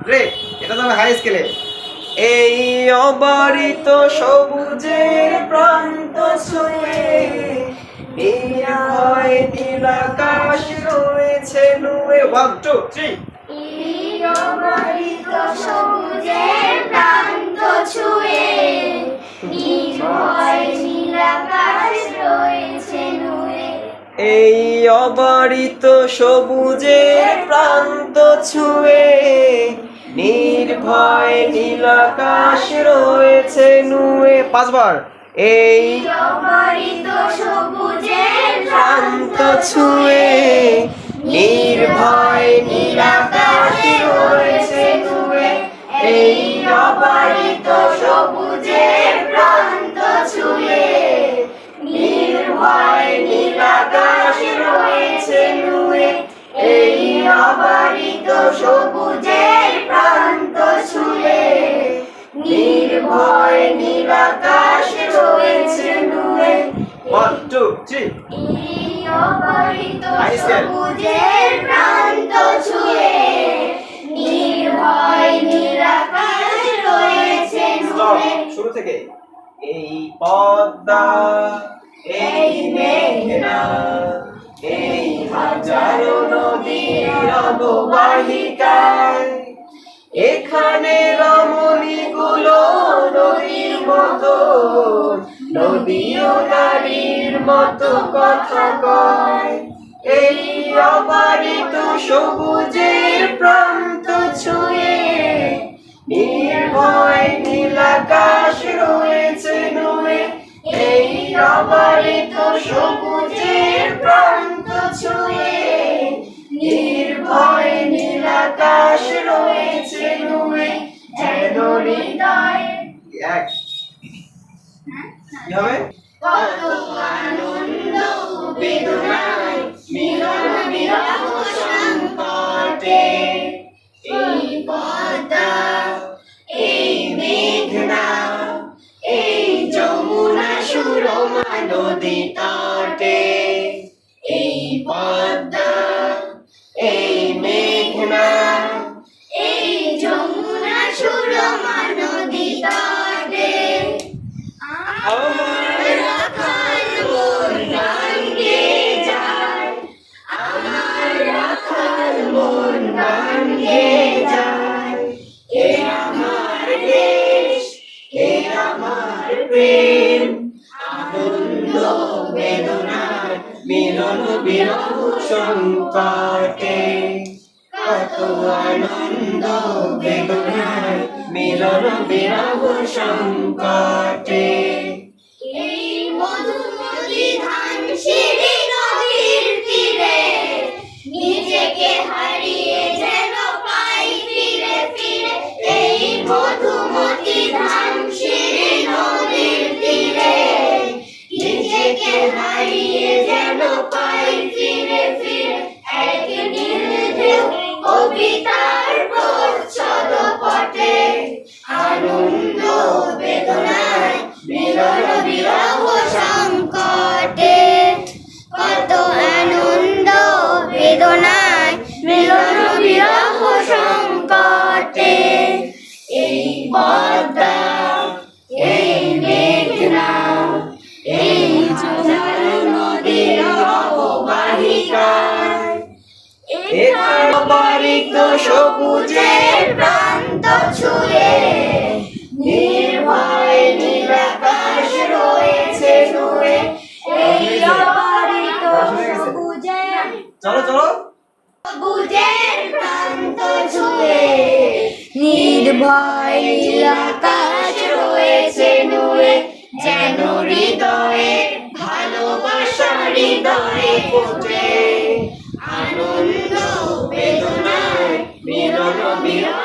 Great, এটা তবে high স্কেলে। এই অবারিত সবুজের প্রান্ত ছুঁয়ে নির্ভয় নীলাকাশ রয়েছে নুয়ে। 1 2 3। এই অবারিত সবুজের প্রান্ত ছুঁয়ে নির্ভয় নীলাকাশ রয়েছে নুয়ে। এই অবারিত সবুজের প্রান্ত ছুঁয়ে নির্ভয় নীলাকাশ রয়েছে নুয়ে। 5 বার। এই অবারিত সবুজের প্রান্ত ছুঁয়ে নির্ভয় নীলাকাশ রয়েছে নুয়ে। এই অবারিত সবুজের প্রান্ত ছুঁয়ে নির্ভয় নীলাকাশ রয়েছে নুয়ে। এই অবারিত সবুজের প্রান্ত ছুঁয়ে নির্ভয় নীলাকাশ রয়েছে নুয়ে। 1 2 3। এই অবারিত সবুজের প্রান্ত ছুঁয়ে নির্ভয় নীলাকাশ রয়েছে নুয়ে। শুরু থেকে। এই পদ্মা, এই মেঘনা, এই হাজারো নদীর অববাহিকায় এখানে রমণীগুলো নদীর মতো, নদীও নারীর মতো কথা কয়। এই অবারিত সবুজের প্রান্ত ছুঁয়ে নির্ভয় নীলাকাশ রয়েছে নুয়ে। এই অবারিত সবুজের প্রান্ত ছুঁয়ে নির্ভয় নীলাকাশ রয়েছে নুয়ে। যেন হৃদয় এক কি হবে? কত আনন্দ বেদনায় মিলন বিরহ সংকটে। এই পদ্মা, এই মেঘনা, এই যমুনা সুরমা নদী তটে। এই পদ্মা, এই মেঘনা, এই যমুনা সুরমা নদী তটে। আমার রাখাল মন গান গেয়ে যায়, আমার রাখাল মন গান গেয়ে যায়। কে আমার দেশ, কে আমার প্রেম, আনন্দ বেদনার মিলন বিরহ সংকটে। কত আনন্দ বেদনার মিলন বিরহ সংকটে। এই মধুমতি ধানসিঁড়ি নদীর তীরে নিজেকে হারিয়ে যেন পাই ফিরে ফিরে। এই মধুমতি ধানসিঁড়ি নদীর তীরে নিজেকে হারিয়ে যেন পাই ফিরে ফিরে। এক নীল ঢেউ কবিতার প্রচ্ছদ পটে, আনন্দ বেদনায় মিলন বিরহ সংকটে। কত আনন্দ বেদনায় মিলন বিরহ সংকটে। এই পদ্মা, এই মেঘনা, এই হাজারো নদীর অববাহিকায় এখানে অবারিত সবুজের প্রান্ত ছুঁয়ে নির্ভয় নীলাকাশ রয়েছে নুয়ে। এই অবারিত সবুজের চলো চলো সবুজের প্রান্ত ছুঁয়ে নির্ভয় নীলাকাশ রয়েছে নুয়ে। যেন হৃদয়ে ভালোবাসা হৃদয়ে ফোটে, আনন্দ বেদনায় মিলন বিরহ